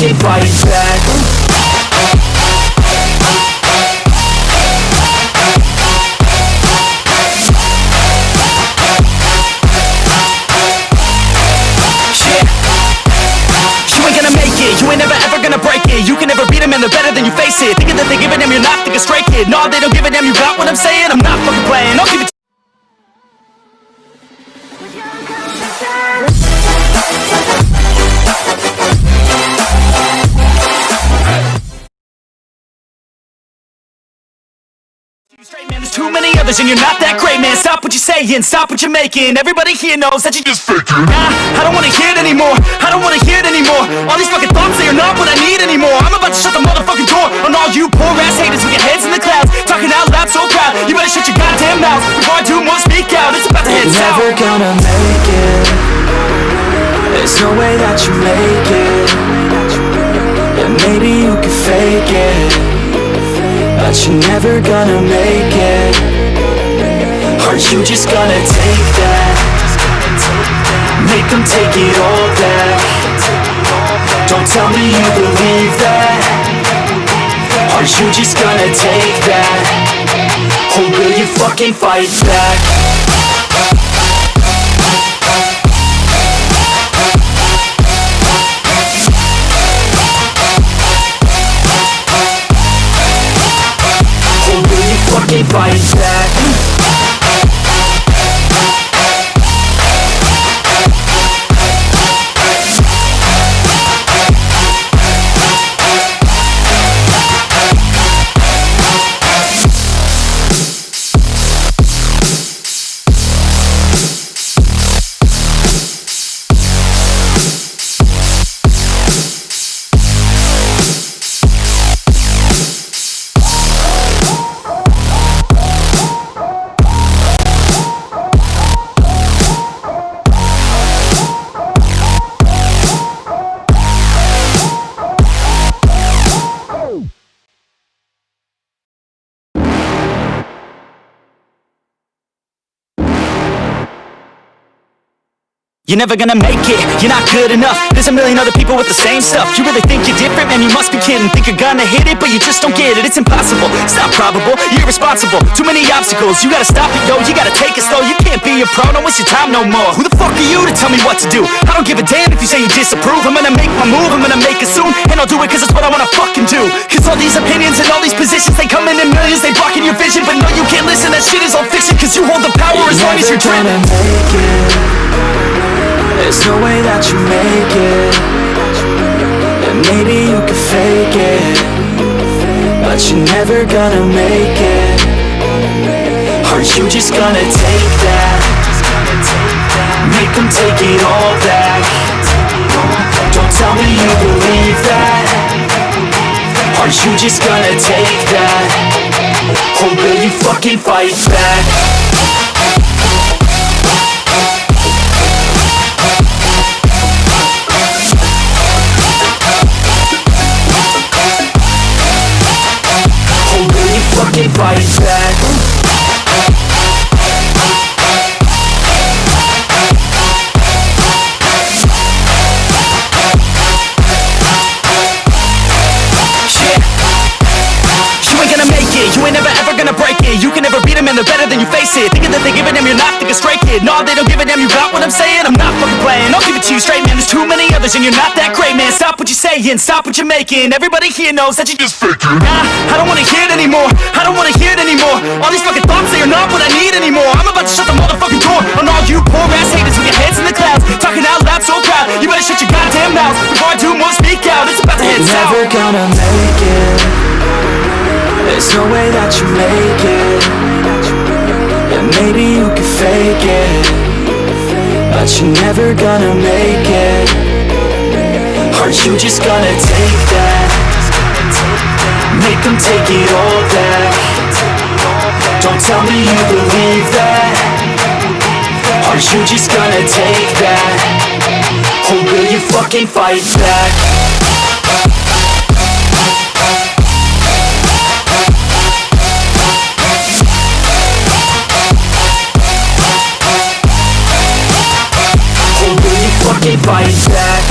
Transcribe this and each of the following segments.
fucking fight back? You ain't never ever gonna break it. You can never beat them and they're better than you, face it. Thinking that they give a damn, you're not, think a straight kid. No, they don't give a damn, you got what I'm saying? I'm not fucking playing, I'll give it to straight, man, there's too many others and you're not that great, man. Stop what you're saying, stop what you're making. Everybody here knows that you just faking. Nah, I don't wanna hear it anymore, I don't wanna hear it anymore. All these fucking thoughts, they are not what I need anymore. I'm about to shut the motherfucking door on all you poor ass haters with your heads in the clouds, talking out loud so proud. You better shut your goddamn mouth before I do more speak out. It's about to head south. Never gonna make it. There's no way that you make it. And maybe you can fake it, but you're never gonna make it. Are you just gonna take that? Make them take it all back. Don't tell me you believe that. Are you just gonna take that? Or will you fucking fight back? Fucking fight back. You're never gonna make it, you're not good enough. There's a million other people with the same stuff. You really think you're different? Man, you must be kidding. Think you're gonna hit it, but you just don't get it. It's impossible, it's not probable, you're irresponsible. Too many obstacles, you gotta stop it, yo. You gotta take it slow, you can't be a pro. Don't waste your time no more. Who the fuck are you to tell me what to do? I don't give a damn if you say you disapprove. I'm gonna make my move, I'm gonna make it soon. And I'll do it cause it's what I wanna fucking do. Cause all these opinions and all these positions, they come in millions, they blocking your vision. But no, you can't listen, that shit is all fiction. Cause you hold the power as long as you're dreaming. There's no way that you make it. And maybe you can fake it, but you're never gonna make it. Are you just gonna take that? Make them take it all back. Don't tell me you believe that. Are you just gonna take that? Or will you fucking fight back? Fucking fight back. You ain't never ever gonna break it. You can never beat them and they're better than you, face it. Thinking that they give a damn, you're not, think a straight kid. No, they don't give a damn, you got what I'm saying? I'm not fucking playing, I'll give it to you straight, man. There's too many others and you're not that great, man. Stop what you're saying, stop what you're making. Everybody here knows that you just faking. Nah, I don't wanna hear it anymore, I don't wanna hear it anymore. All these fucking thoughts, they are not what I need anymore. I'm about to shut the motherfucking door on all you poor ass haters with your heads in the clouds, talking out loud so proud. You better shut your goddamn mouth before I do more speak out. It's about to head south. Never gonna make it. There's no way that you make it. And maybe you can fake it, but you're never gonna make it. Are you just gonna take that? Make them take it all back. Don't tell me you believe that. Are you just gonna take that? Or will you fucking fight back? Fucking fight back.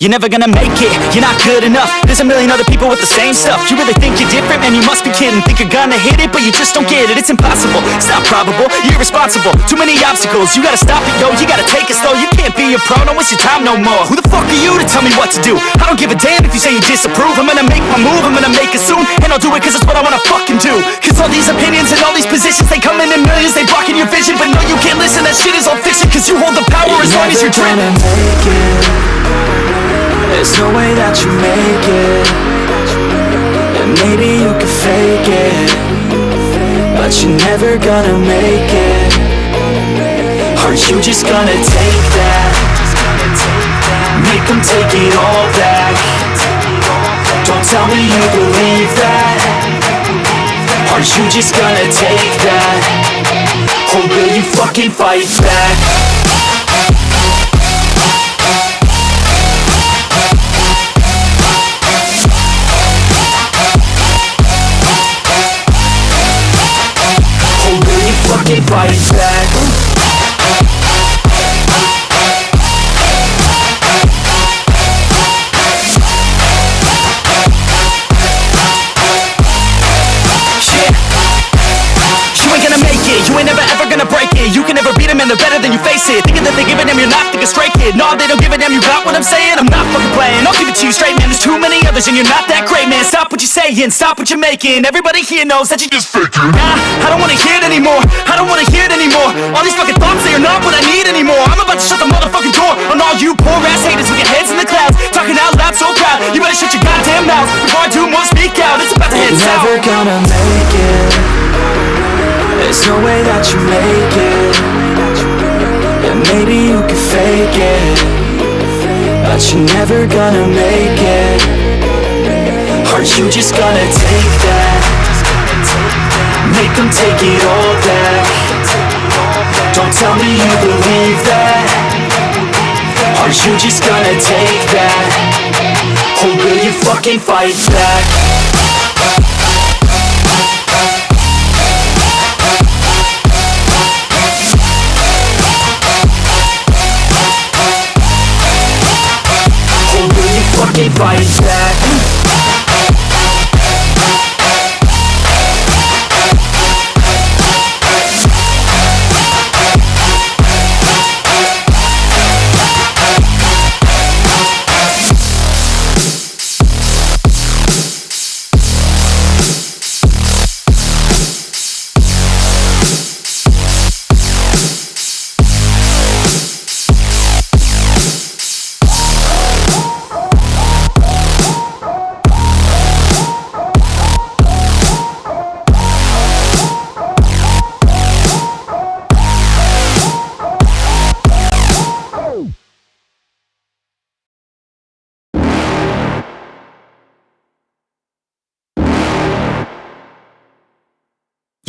You're never gonna make it, you're not good enough. There's a million other people with the same stuff. You really think you're different? Man, you must be kidding. Think you're gonna hit it, but you just don't get it. It's impossible, it's not probable, you're irresponsible. Too many obstacles, you gotta stop it, yo. You gotta take it slow, you can't be a pro. Don't waste your time no more. Who the fuck are you to tell me what to do? I don't give a damn if you say you disapprove. I'm gonna make my move, I'm gonna make it soon. And I'll do it cause it's what I wanna fucking do. Cause all these opinions and all these positions, they come in millions, they blocking your vision. But no, you can't listen, that shit is all fiction. Cause you hold the power as long as you're dreaming. There's no way that you make it. And maybe you can fake it, but you're never gonna make it. Are you just gonna take that? Make them take it all back. Don't tell me you believe that. Are you just gonna take that? Or will you fucking fight back? Fucking fight back. You ain't gonna make it, you ain't never ever gonna break it. You can never beat them and they're better than you face it. Thinking that they give a damn, you're not thinking straight, kid. No, they don't give a damn, you got what I'm saying? I'm not fucking playing, I'll give it to you straight, man. There's too many others and you're not that great, man. Stop what you're saying, stop what you're making. Everybody here knows that you just faking. Nah, I don't wanna hear it anymore, I don't wanna hear it anymore. All these fucking thoughts, they are not what I need anymore. I'm about to shut the motherfucking door on all you poor ass haters with your heads in the clouds, talking out loud so proud. You better shut your goddamn mouth before I do more speak out. It's about to head south. You're never gonna make it. There's no way that you make it. And maybe you can fake it, but you're never gonna make it. Are you just gonna take that? Make them take it all back. Don't tell me you believe that. Are you just gonna take that? Or will you fucking fight back? Fucking fight back.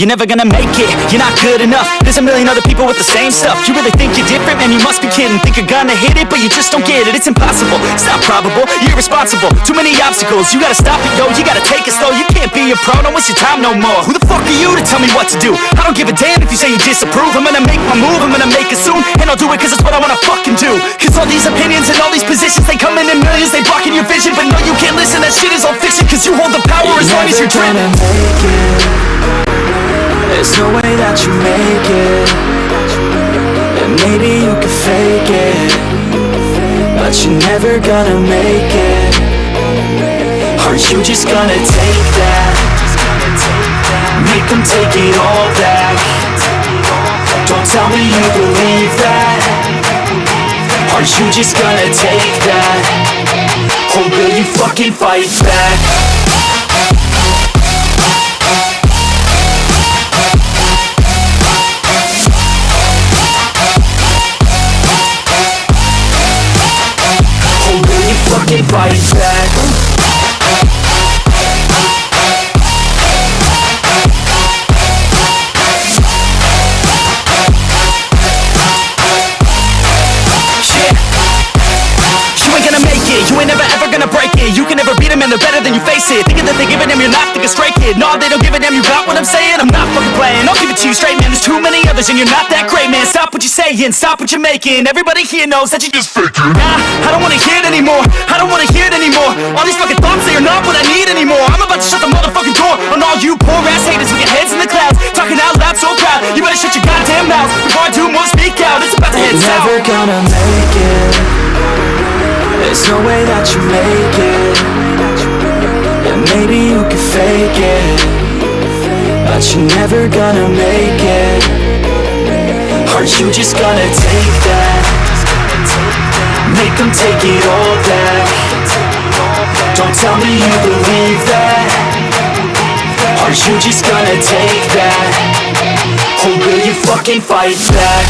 You're never gonna make it, you're not good enough. There's a million other people with the same stuff. You really think you're different? Man, you must be kidding. Think you're gonna hit it, but you just don't get it. It's impossible, it's not probable, you're irresponsible. Too many obstacles, you gotta stop it, yo. You gotta take it slow, you can't be a pro. Don't waste your time no more. Who the fuck are you to tell me what to do? I don't give a damn if you say you disapprove. I'm gonna make my move, I'm gonna make it soon. And I'll do it cause it's what I wanna fucking do. Cause all these opinions and all these positions, they come in millions, they blocking your vision. But no, you can't listen, that shit is all fiction. Cause you hold the power as long as you're dreaming. There's no way that you make it. And maybe you can fake it, but you're never gonna make it. Are you just gonna take that? Make them take it all back. Don't tell me you believe that. Are you just gonna take that? Or will you fucking fight back? Fucking fight back. You ain't gonna make it, you ain't never ever gonna break it. You can never beat them and they're better than you face it. Thinking that they give a damn, you're not thinking straight, kid. No, they don't give a damn, you got what I'm saying? I'm not fucking playing, I'll give it to you straight, man. There's too many others and you're not that great, man. Stop what you're saying, saying, stop what you're making. Everybody here knows that you just faking. Nah, I don't wanna hear it anymore. I don't wanna hear it anymore. All these fucking thoughts, they are not what I need anymore. I'm about to shut the motherfucking door on all you poor ass haters with your heads in the clouds, talking out loud so proud. You better shut your goddamn mouth before I do more speak out. It's about to head south. You're never gonna make it. There's no way that you make it. And maybe you can fake it, but you're never gonna make it. Are you just gonna take that? Make them take it all back. Don't tell me you believe that. Are you just gonna take that? Or will you fucking fight back?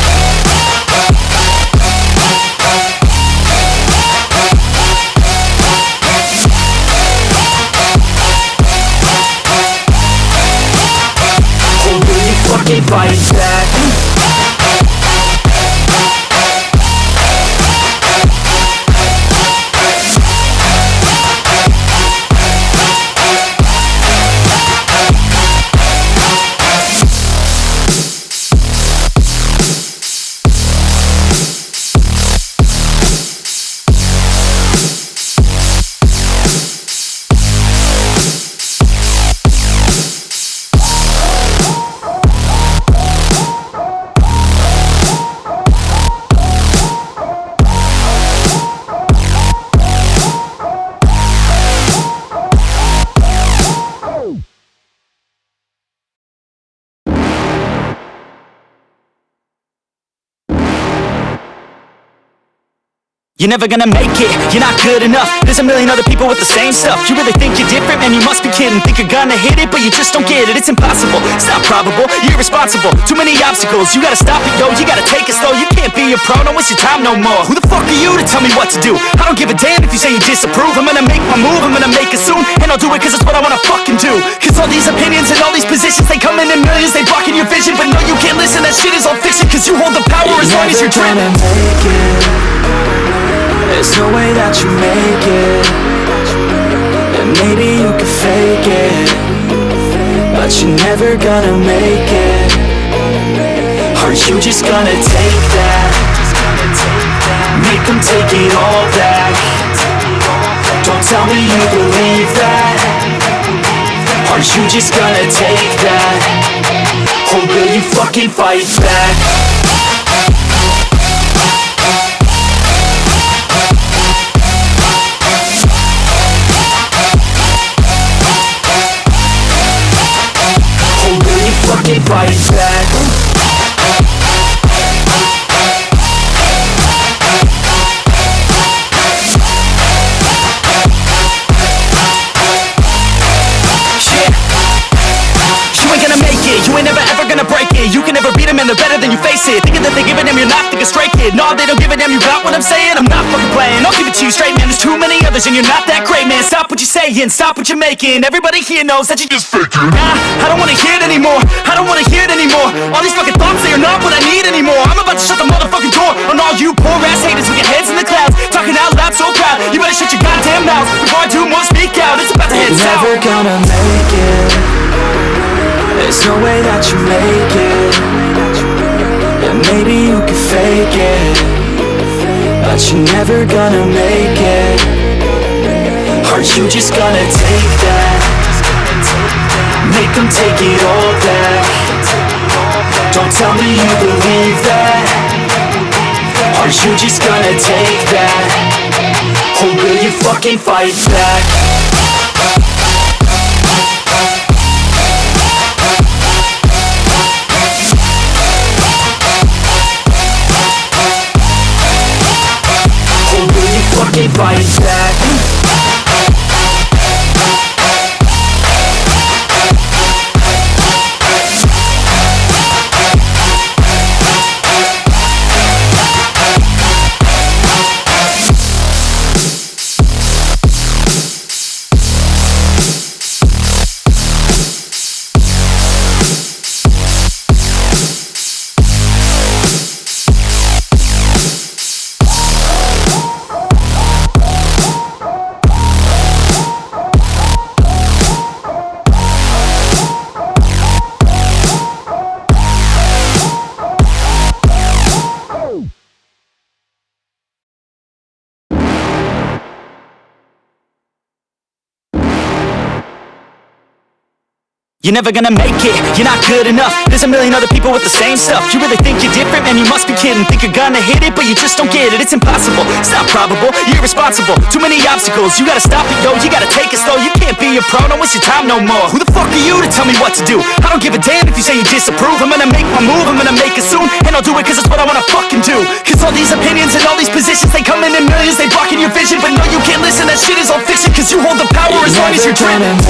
Or will you fucking fight back? You're never gonna make it, you're not good enough. There's a million other people with the same stuff. You really think you're different? Man, you must be kidding. Think you're gonna hit it, but you just don't get it. It's impossible, it's not probable, you're irresponsible. Too many obstacles, you gotta stop it, yo. You gotta take it slow, you can't be a pro. Don't waste your time no more. Who the fuck are you to tell me what to do? I don't give a damn if you say you disapprove. I'm gonna make my move, I'm gonna make it soon. And I'll do it cause it's what I wanna fucking do. Cause all these opinions and all these positions, they come in millions, they blocking your vision. But no, you can't listen, that shit is all fiction. Cause you hold the power as long as you're dreaming. There's no way that you make it. And maybe you can fake it, but you're never gonna make it. Are you just gonna take that? Make them take it all back. Don't tell me you believe that. Are you just gonna take that? Or will you fucking fight back? Fucking fight back. You ain't gonna make it, you ain't never ever gonna break it. You can never beat them and they're better than you face it. Thinking that they give a damn, you're not, think a straight kid. No, they don't give a damn, you got what I'm saying? I'm not fucking playing, I'll give it to you straight, man. There's too many others and you're not that great, man. Stop what you're saying, stop what you're making. Everybody here knows that you just faking. Nah, I don't wanna hear it anymore. I don't wanna hear it anymore. All these fucking thoughts, they are not what I need anymore. I'm about to shut the motherfucking door on all you poor ass haters with your heads in the clouds, talking out loud so proud. You better shut your goddamn mouth before I do more speak out. It's about to head south. Never gonna make it. There's no way that you make it. And maybe you can fake it, but you're never gonna make it. Are you just gonna take that? Make them take it all back. Don't tell me you believe that. Are you just gonna take that? Or will you fucking fight back? Fucking fight back. You're never gonna make it, you're not good enough. There's a million other people with the same stuff. You really think you're different? Man, you must be kidding. Think you're gonna hit it, but you just don't get it. It's impossible, it's not probable, you're irresponsible. Too many obstacles, you gotta stop it, yo. You gotta take it slow, you can't be a pro. Don't waste your time no more. Who the fuck are you to tell me what to do? I don't give a damn if you say you disapprove. I'm gonna make my move, I'm gonna make it soon. And I'll do it cause it's what I wanna fucking do. Cause all these opinions and all these positions, they come in millions, they blocking your vision. But no, you can't listen, that shit is all fiction. Cause you hold the power as long as you're dreaming.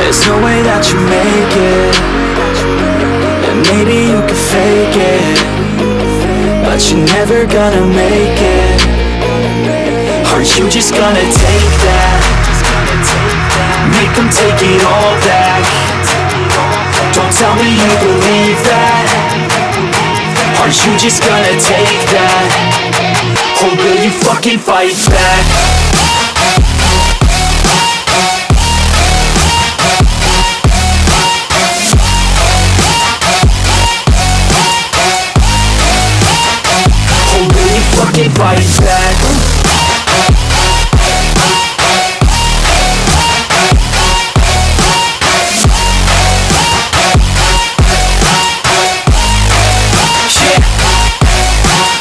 There's no way that you make it. And maybe you can fake it, but you're never gonna make it. Aren't you just gonna take that? Make them take it all back. Don't tell me you believe that. Aren't you just gonna take that? Or will you fucking fight back? Fucking fight back.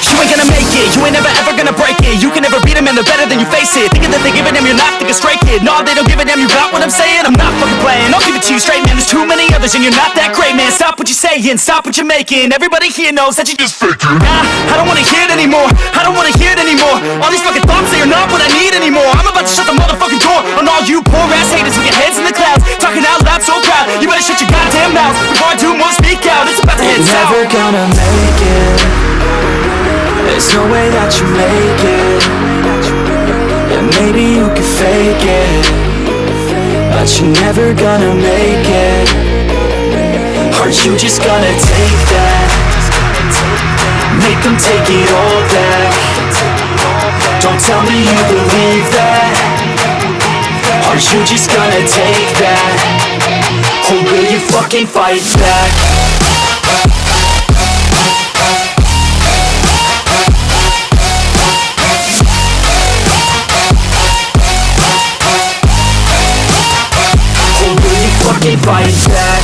You ain't gonna make it, you ain't never ever gonna break it. You can never beat them and they're better than you face it. Thinking that they give a damn, you're not thinking straight, kid. No, they don't give a damn, you got what I'm saying? I'm not fucking playing, I'll give it to you straight, man. There's too many others and you're not that great, man. Stop what you're saying, stop what you're making. Everybody here knows that you just faking. Nah, I don't wanna hear it anymore, I don't wanna hear it anymore. All these fucking thoughts, they are not what I need anymore. I'm about to shut the motherfucking door on all you poor ass haters with your heads in the clouds, talking out loud so proud. You better shut your goddamn mouth before I do more speak out. It's about to head south. You're never gonna make it. There's no way that you make it. And maybe you can fake it, but you're never gonna make it. Aren't you just gonna take that? Make them take it all back. Don't tell me you believe that. Aren't you just gonna take that? Or will you fucking fight back? Fucking fight back.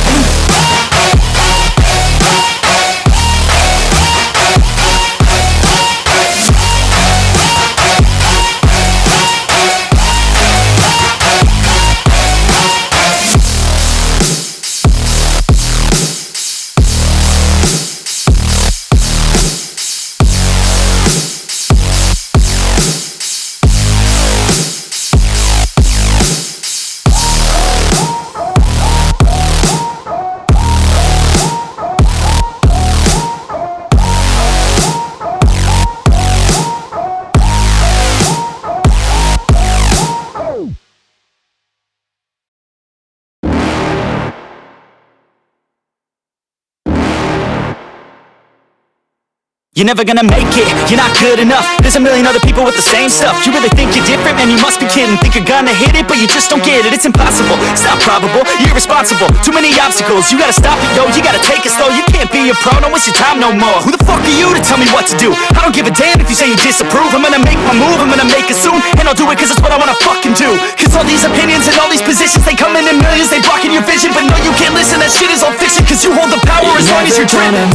You're never gonna make it, you're not good enough. There's a million other people with the same stuff. You really think you're different? Man, you must be kidding. Think you're gonna hit it, but you just don't get it. It's impossible, it's not probable, you're irresponsible. Too many obstacles, you gotta stop it, yo. You gotta take it slow, you can't be a pro. Don't waste your time no more. Who the fuck are you to tell me what to do? I don't give a damn if you say you disapprove. I'm gonna make my move, I'm gonna make it soon. And I'll do it cause it's what I wanna fucking do. Cause all these opinions and all these positions, they come in millions, they blocking your vision. But no, you can't listen, that shit is all fiction. Cause you hold the power as long as you're dreaming.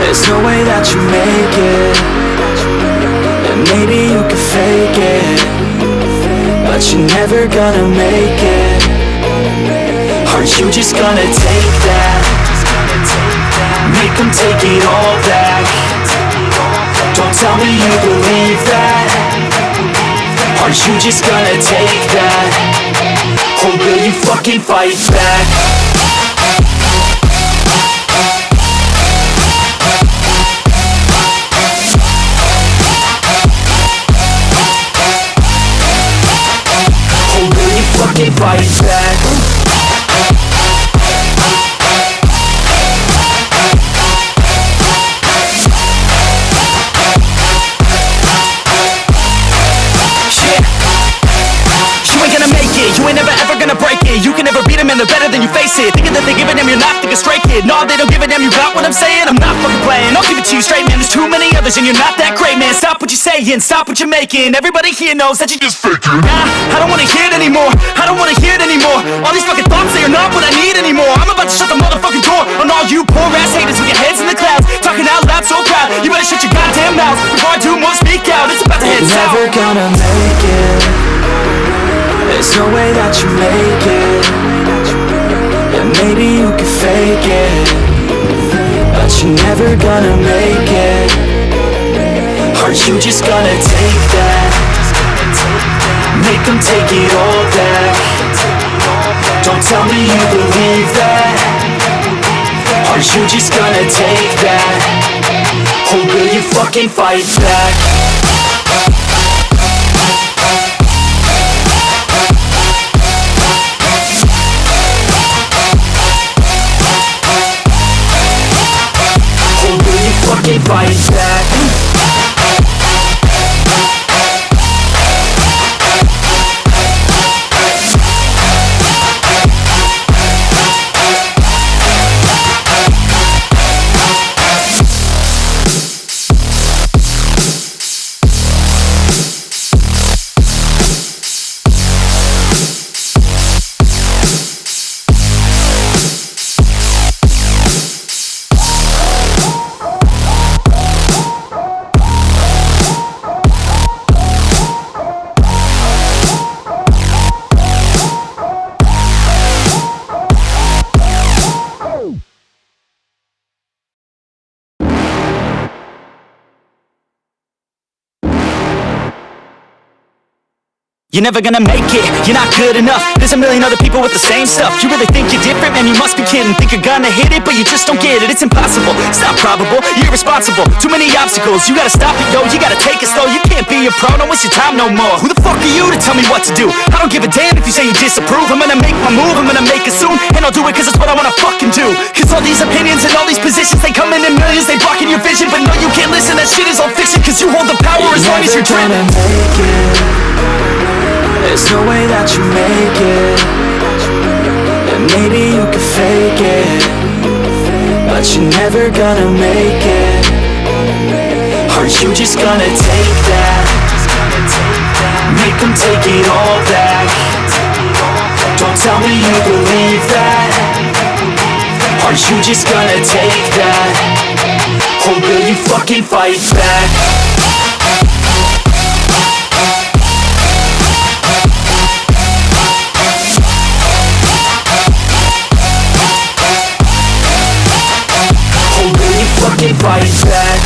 There's no way that you make it. And maybe you can fake it, but you're never gonna make it. Aren't you just gonna take that? Make them take it all back. Don't tell me you believe that. Aren't you just gonna take that? Or will you fucking fight back? Fucking fight back. Yeah. You ain't gonna make it, you ain't never ever gonna break it. You can never beat them and and they're better than you, face it. Thinking that they give a damn, you're not, think a stray kid. No, they don't give a damn, you got what I'm saying? I'm not fucking playing, I'll give it to you straight, man. There's too many others and you're not that great, man. Stop what you're saying, stop what you're making. Everybody here knows that you're just faking. Nah, I don't wanna hear it anymore, I don't wanna hear it anymore. All these fucking thoughts, they are not what I need anymore. I'm about to shut the motherfucking door on all you poor ass haters with your heads in the clouds, talking out loud so proud. You better shut your goddamn mouth before I do more, speak out. It's about to head south. Never gonna make it. There's no way that you make it. And maybe you can fake it, but you're never gonna make it. Are you just gonna take that? Make them take it all back. Don't tell me you believe that. Are you just gonna take that? Or will you fucking fight back? Fucking fight back. You're never gonna make it, you're not good enough. There's a million other people with the same stuff. You really think you're different? Man, you must be kidding. Think you're gonna hit it, but you just don't get it. It's impossible, it's not probable, you're irresponsible. Too many obstacles, you gotta stop it, yo. You gotta take it slow, you can't be a pro. Don't waste your time no more. Who the fuck are you to tell me what to do? I don't give a damn if you say you disapprove. I'm gonna make my move, I'm gonna make it soon. And I'll do it cause it's what I wanna fucking do. Cause all these opinions and all these positions, they come in millions, they blocking your vision. But no, you can't listen, that shit is all fiction. Cause you hold the power as long as you're driven. There's no way that you make it. And maybe you can fake it, but you're never gonna make it. Are you just gonna take that? Make them take it all back. Don't tell me you believe that. Are you just gonna take that? Or will you fucking fight back? Fucking fight back.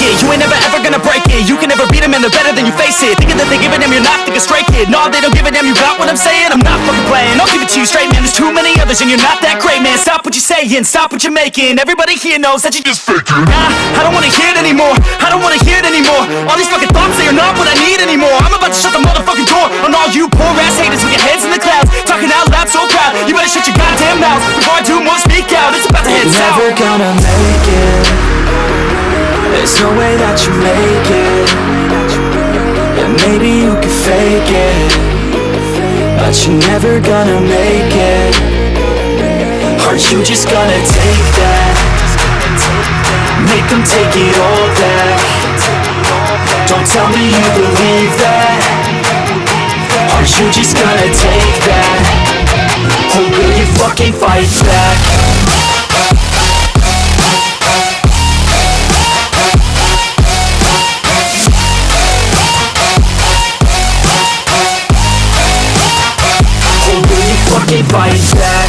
You ain't never ever gonna break it. You can never beat them and they're better than you, face it. Thinking that they give a damn, you're not, think a stray kid. No, they don't give a damn, you got what I'm saying? I'm not fucking playing, I'll give it to you straight, man. There's too many others and you're not that great, man. Stop what you're saying, stop what you're making. Everybody here knows that you're just faking. Nah, I don't wanna hear it anymore, I don't wanna hear it anymore. All these fucking thoughts, they are not what I need anymore. I'm about to shut the motherfucking door on all you poor ass haters with your heads in the clouds, talking out loud so proud. You better shut your goddamn mouth before I do more, speak out. It's about to head south. Never gonna make it. There's no way that you make it. And maybe you can fake it, but you're never gonna make it. Are you just gonna take that? Make them take it all back. Don't tell me you believe that. Are you just gonna take that? Or will you fucking fight back? Fucking fight back.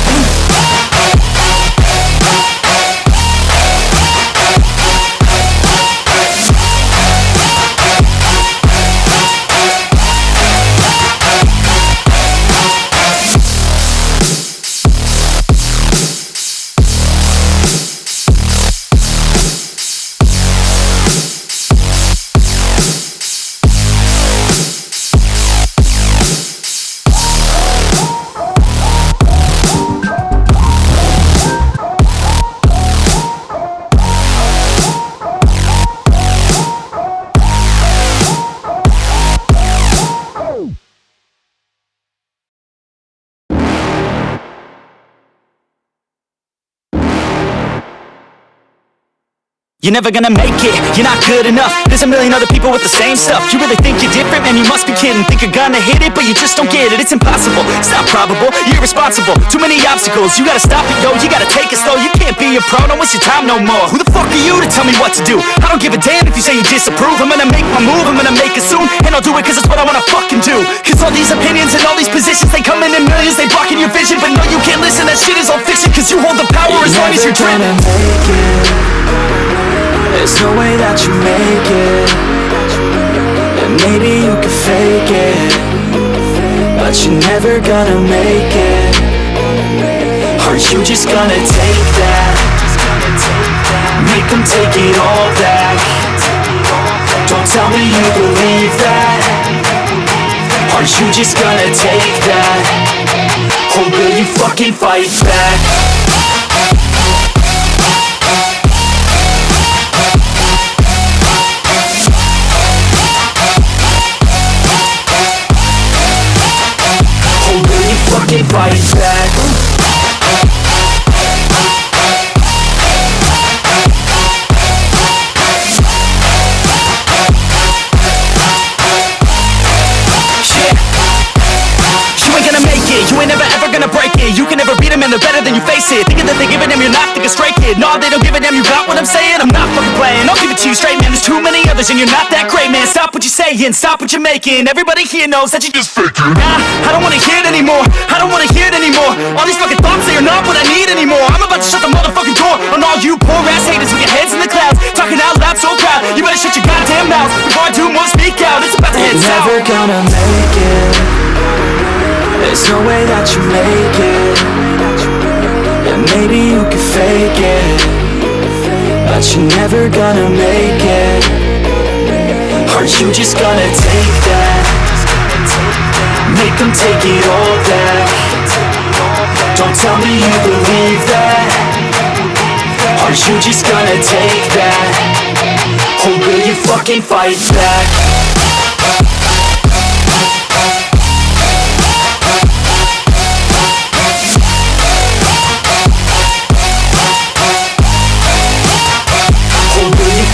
You're never gonna make it, you're not good enough. There's a million other people with the same stuff. You really think you're different? Man, you must be kidding. Think you're gonna hit it, but you just don't get it. It's impossible, it's not probable, you're irresponsible. Too many obstacles, you gotta stop it, yo. You gotta take it slow, you can't be a pro. Don't waste your time no more. Who the fuck are you to tell me what to do? I don't give a damn if you say you disapprove. I'm gonna make my move, I'm gonna make it soon. And I'll do it cause it's what I wanna fucking do. Cause all these opinions and all these positions, they come in millions, they blocking your vision. But no, you can't listen, that shit is all fiction. Cause you hold the power as long as you're dreaming. There's no way that you make it. And maybe you can fake it, but you're never gonna make it. Are you just gonna take that? Make them take it all back. Don't tell me you believe that. Are you just gonna take that? Or will you fucking fight back? Fucking fight back. You ain't gonna make it, you ain't never ever gonna break it. You can never beat them and they're better than you face it. Thinking that they give a damn, you're not, think a straight kid. No, they don't give a damn, you got what I'm saying? I'm not fucking playing, I'll give it to you straight, man. There's too many others and you're not that great, man. Stop what you're saying, stop what you're making. Everybody here knows that you just faking. Nah, I don't wanna hear it anymore, I don't wanna hear it anymore. All these fucking thoughts, they are not what I need anymore. I'm about to shut the motherfucking door on all you poor ass haters with your heads in the clouds, talking out loud so proud. You better shut your goddamn mouth before I do more speak out. It's about to head south. Never gonna make it. There's no way that you make it. And maybe you can fake it, but you're never gonna make it. Are you just gonna take that? Make them take it all back. Don't tell me you believe that. Are you just gonna take that? Or will you fucking fight back?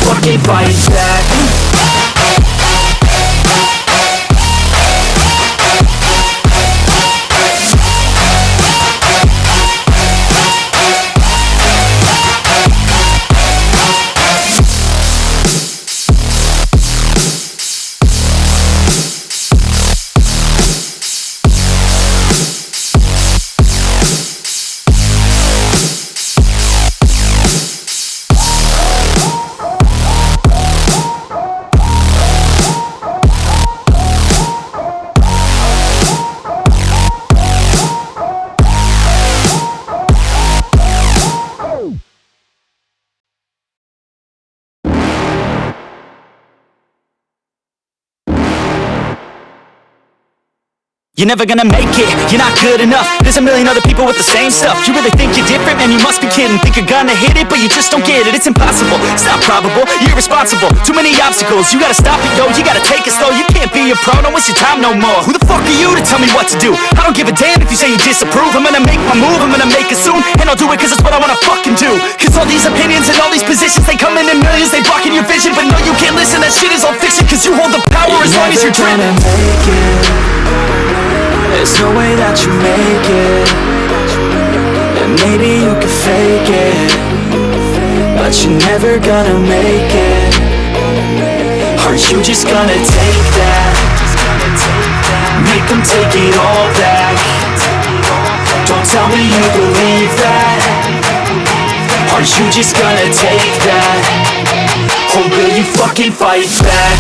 Fucking fight back. You're never gonna make it, you're not good enough. There's a million other people with the same stuff. You really think you're different? Man, you must be kidding. Think you're gonna hit it, but you just don't get it. It's impossible, it's not probable, you're irresponsible. Too many obstacles, you gotta stop it, yo. You gotta take it slow, you can't be a pro. Don't waste your time no more. Who the fuck are you to tell me what to do? I don't give a damn if you say you disapprove. I'm gonna make my move, I'm gonna make it soon. And I'll do it cause it's what I wanna fucking do. Cause all these opinions and all these positions, they come in millions, they blocking your vision. But no, you can't listen, that shit is all fiction. Cause you hold the power as long as you're dreaming. There's no way that you make it. And maybe you can fake it, but you're never gonna make it. Are you just gonna take that? Make them take it all back. Don't tell me you believe that. Are you just gonna take that? Or will you fucking fight back?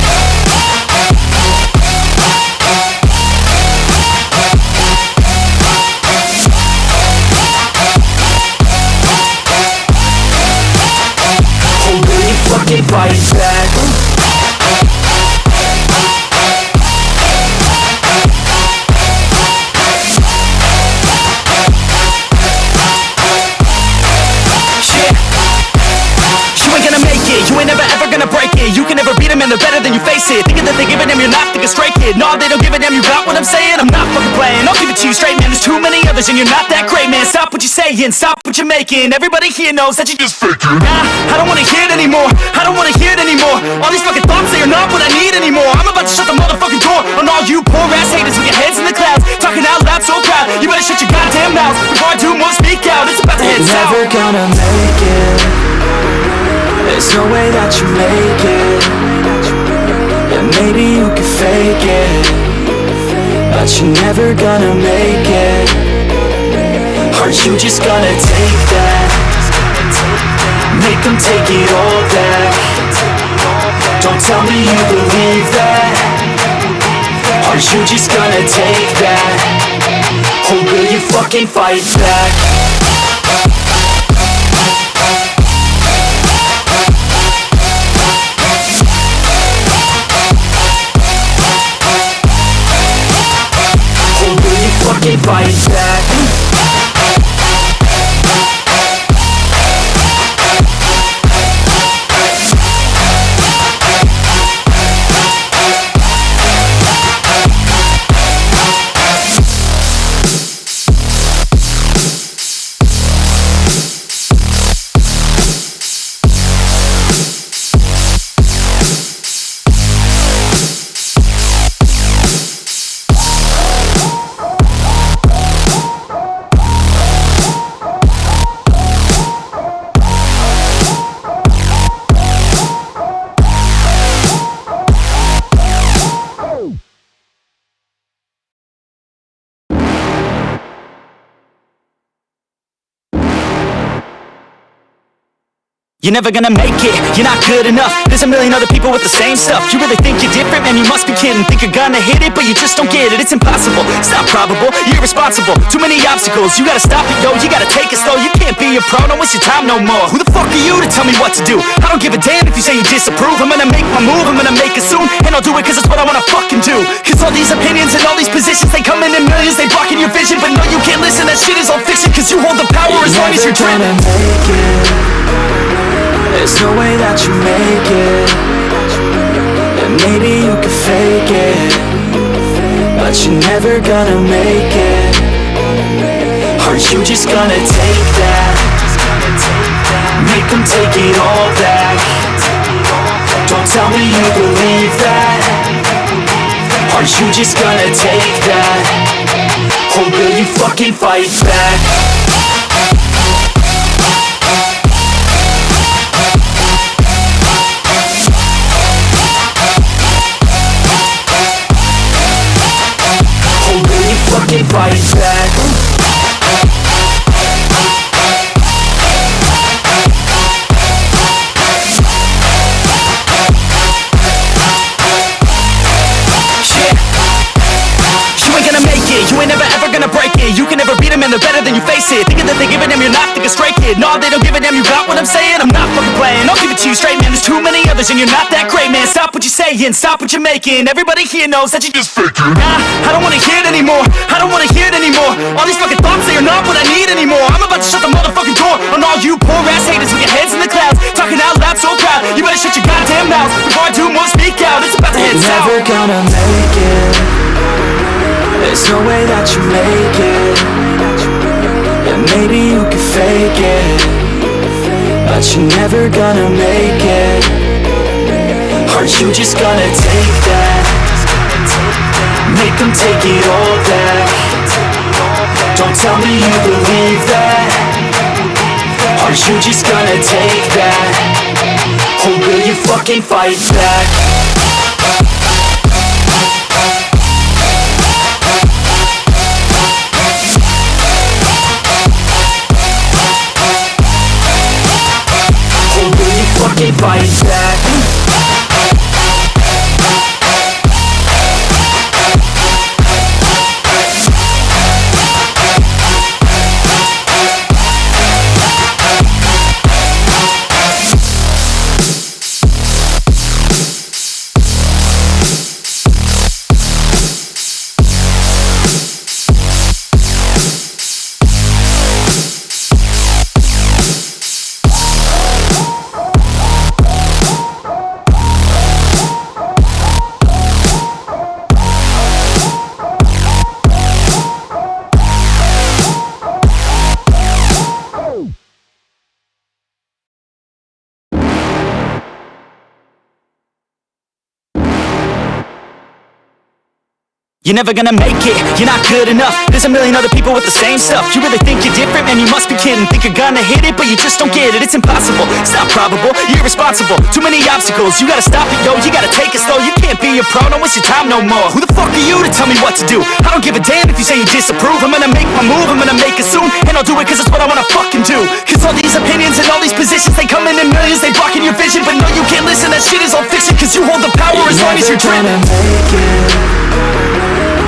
Fucking fight back. Yeah. You ain't gonna make it, you ain't never ever gonna break it. You can never ever beat them and they're better than you, face it. Thinking that they give a damn, you're not, think a straight kid. No, they don't give a damn, you got what I'm saying? I'm not fucking playing, I'll give it to you straight, man. There's too many others and you're not that great, man. Stop what you're saying, stop what you're making. Everybody here knows that you just faking. Nah, I don't wanna hear it anymore, I don't wanna hear it anymore. All these fucking thoughts, they are not what I need anymore. I'm about to shut the motherfucking door on all you poor ass haters with your heads in the clouds, talking out loud so proud. You better shut your goddamn mouth before I do more, speak out. It's about to head south. Never gonna make it. There's no way that you make it. And maybe you can fake it, but you're never gonna make it. Are you just gonna take that? Make them take it all back. Don't tell me you believe that. Are you just gonna take that? Or will you fucking fight back? Fucking fight back. You're never gonna make it, you're not good enough. There's a million other people with the same stuff. You really think you're different, man, you must be kidding. Think you're gonna hit it, but you just don't get it. It's impossible, it's not probable, you're irresponsible. Too many obstacles, you gotta stop it, yo. You gotta take it slow, you can't be a pro. Don't waste your time no more. Who the fuck are you to tell me what to do? I don't give a damn if you say you disapprove. I'm gonna make my move, I'm gonna make it soon. And I'll do it cause it's what I wanna fucking do. Cause all these opinions and all these positions, they come in millions, they blocking your vision. But no, you can't listen, that shit is all fiction. Cause you hold the power as long as you're dreaming. There's no way that you make it. And maybe you can fake it, but you're never gonna make it. Are you just gonna take that? Make them take it all back. Don't tell me you believe that. Are you just gonna take that? Or will you fucking fight back? Fucking fight back. You ain't never ever gonna break it. You can never beat them and they're better than you, face it. Thinking that they give a damn, you're not, think a straight kid. No, they don't give a damn, you got what I'm saying? I'm not fucking playing, I'll give it to you straight, man. There's too many others and you're not that great, man. Stop what you're saying, stop what you're making. Everybody here knows that you just faking. Nah, I don't wanna hear it anymore, I don't wanna hear it anymore. All these fucking thoughts, they are not what I need anymore. I'm about to shut the motherfucking door on all you poor ass haters with your heads in the clouds, talking out loud so proud. You better shut your goddamn mouth before I do more, speak out. It's about to head south. Never gonna make it. There's no way that you make it. And maybe you can fake it, but you're never gonna make it. Are you just gonna take that? Make them take it all back. Don't tell me you believe that. Are you just gonna take that? Or will you fucking fight back? Fucking fight back. You're never gonna make it, you're not good enough. There's a million other people with the same stuff. You really think you're different? Man, you must be kidding. Think you're gonna hit it, but you just don't get it. It's impossible, it's not probable, you're irresponsible. Too many obstacles, you gotta stop it, yo. You gotta take it slow, you can't be a pro. Don't waste your time no more. Who the fuck are you to tell me what to do? I don't give a damn if you say you disapprove. I'm gonna make my move, I'm gonna make it soon. And I'll do it cause it's what I wanna fucking do. Cause all these opinions and all these positions, they come in millions, they blocking your vision. But no, you can't listen, that shit is all fiction. Cause you hold the power as long as you're dreaming.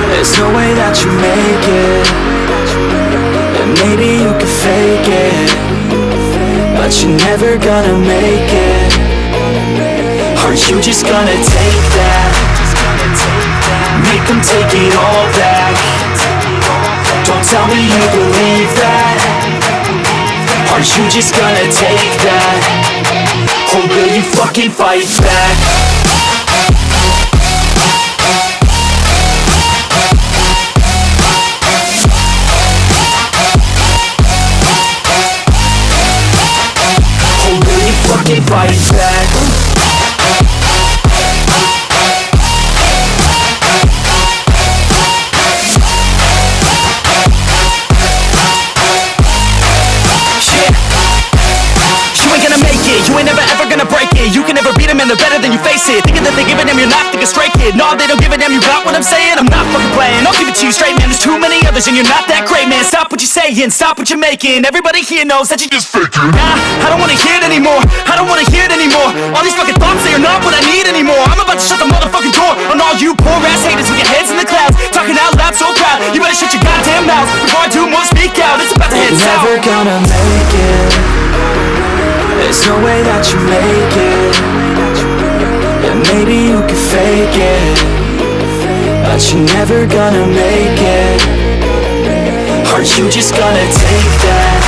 There's no way that you make it. And maybe you can fake it, but you're never gonna make it. Are you just gonna take that? Make them take it all back. Don't tell me you believe that. Are you just gonna take that? Or will you fucking fight back? Fucking fight back. You ain't gonna make it, you ain't never ever gonna break it. You can never beat them and they're better than you face it. Thinking that they give a damn, you're not thinking straight, kid. No, they don't give a damn, you got what I'm saying? I'm not fucking playing, I'll give it to you straight, man. There's too many others and you're not that great, man. Stop what you're saying, stop what you're making. Everybody here knows that you just faking. Nah, I don't wanna hear it anymore, I don't wanna hear it anymore. All these fucking thoughts, they are not what I need anymore. I'm about to shut the motherfucking door on all you poor ass haters with your heads in the clouds, talking out loud so proud. You better shut your goddamn mouth before I do more speak out. It's about to head south. You're never gonna make it. There's no way that you make it. And maybe you can fake it, but you're never gonna make it. Are you just gonna take that?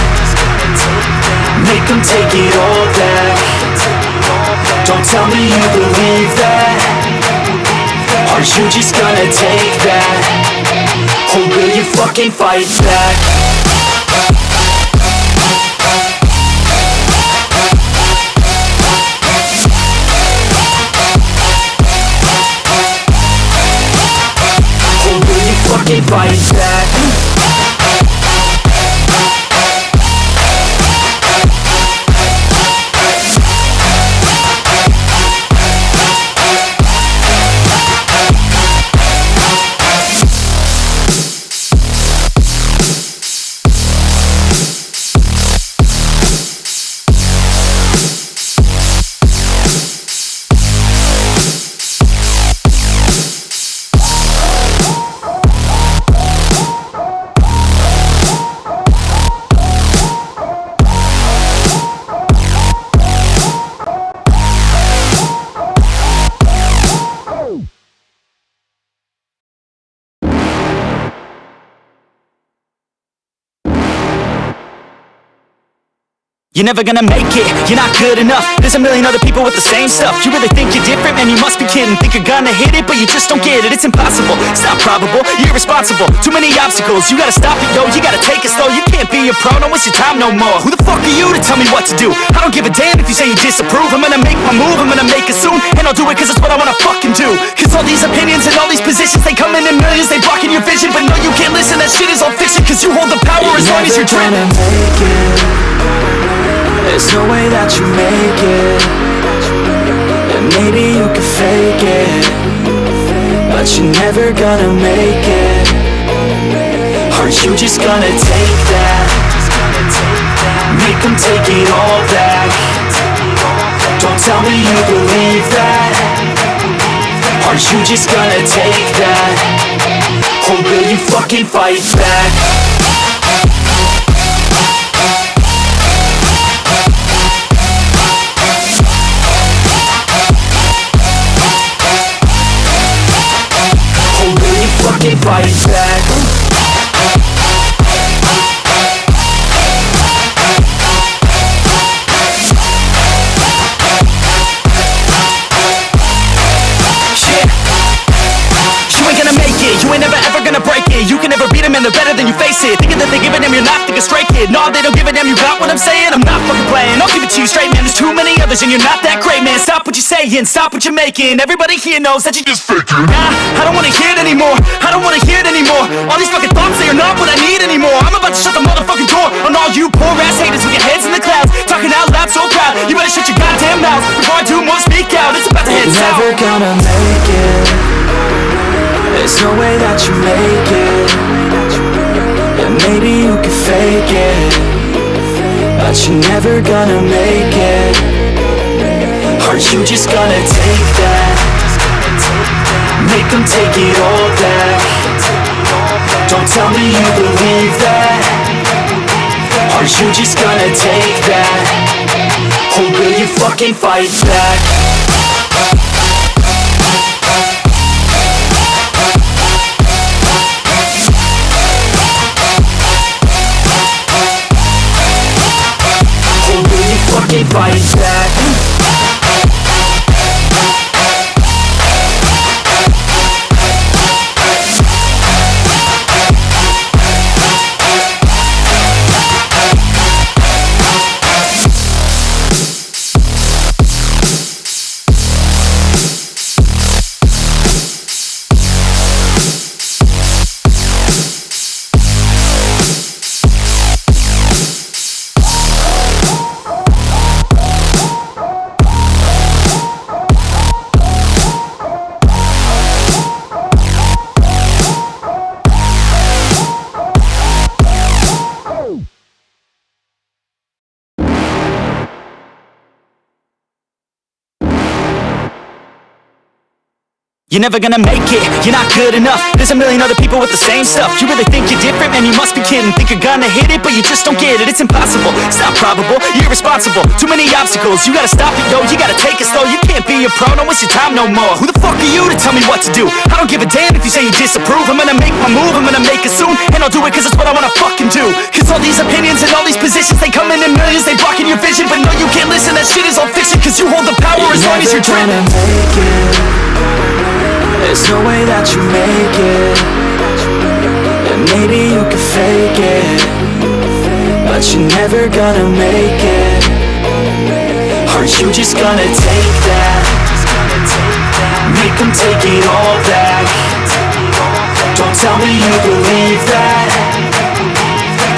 Make them take it all back. Don't tell me you believe that. Are you just gonna take that? Or will you fucking fight back? Fucking fight back. You're never gonna make it, you're not good enough. There's a million other people with the same stuff. You really think you're different? Man, you must be kidding. Think you're gonna hit it, but you just don't get it. It's impossible, it's not probable, you're irresponsible. Too many obstacles, you gotta stop it, yo. You gotta take it slow, you can't be a pro. Don't waste your time no more. Who the fuck are you to tell me what to do? I don't give a damn if you say you disapprove. I'm gonna make my move, I'm gonna make it soon. And I'll do it cause it's what I wanna fucking do. Cause all these opinions and all these positions, they come in millions, they blocking your vision. But no, you can't listen, that shit is all fiction. Cause you hold the power as long as you're dreaming. There's no way that you make it. And maybe you can fake it, but you're never gonna make it. Are you just gonna take that? Make them take it all back. Don't tell me you believe that. Are you just gonna take that? Or will you fucking fight back? Fucking fight back. You ain't never ever gonna break it. You can never beat them and they're better than you face face it, thinking that they give a damn, you're not, think a straight kid. No, they don't give a damn, you got what I'm saying? I'm not fucking playing, I'll give it to you straight, man. There's too many others and you're not that great, man. Stop what you're saying, stop what you're making. Everybody here knows that you just faking. Nah, I don't wanna hear it anymore, I don't wanna hear it anymore. All these fucking thoughts, they are not what I need anymore. I'm about to shut the motherfucking door on all you poor ass haters with your heads in the clouds, talking out loud so proud. You better shut your goddamn mouth before I do more, speak out. It's about to head south. Never gonna make it. There's no way that you make it. And maybe you can fake it, but you're never gonna make it. Are you just gonna take that? Make them take it all back. Don't tell me you believe that. Are you just gonna take that? Or will you fucking fight back? Fucking fight back. You're never gonna make it, you're not good enough. There's a million other people with the same stuff. You really think you're different? Man, you must be kidding. Think you're gonna hit it, but you just don't get it. It's impossible, it's not probable, you're irresponsible. Too many obstacles, you gotta stop it, yo. You gotta take it slow, you can't be a pro. Don't waste your time no more. Who the fuck are you to tell me what to do? I don't give a damn if you say you disapprove. I'm gonna make my move, I'm gonna make it soon. And I'll do it cause it's what I wanna fucking do. Cause all these opinions and all these positions, they come in millions, they blocking your vision. But no, you can't listen, that shit is all fiction. Cause you hold the power as long as you're dreaming. There's no way that you make it. And maybe you can fake it, but you're never gonna make it. Are you just gonna take that? Make them take it all back. Don't tell me you believe that.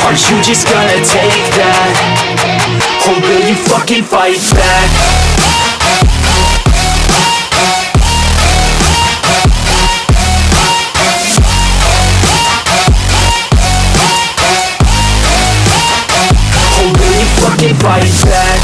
Are you just gonna take that? Or will you fucking fight back? Fucking fight back.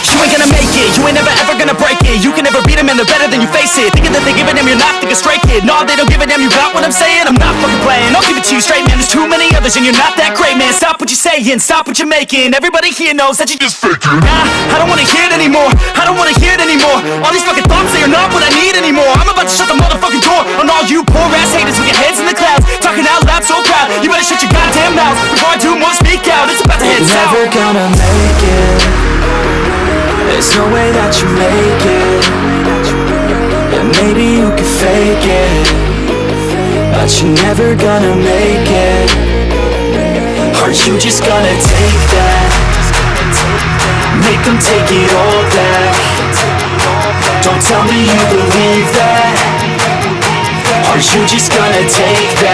You ain't gonna make it, you ain't never ever gonna break it. You can never beat them and they're better than you face it. Thinking that they give a damn, you're not, think a straight kid. No, they don't give a damn, you got what I'm saying? I'm not fucking playing, I'll give it to you straight, man. There's too many others and you're not that great, man. Stop what you're saying, stop what you're making. Everybody here knows that you just faking. Nah, I don't wanna hear it anymore, I don't wanna hear it anymore. All these fucking thoughts, they are not what I need anymore. I'm about to shut the motherfucking door on all you poor ass haters with your heads in the clouds, talking out loud so proud. You better shut your goddamn mouth before I do more, speak out. It's about to head south. Never gonna make it. There's no way that you make it. And maybe you can fake it, but you're never gonna make it. Are you just gonna take that? Make them take it all back. Don't tell me you believe that. Are you just gonna take that?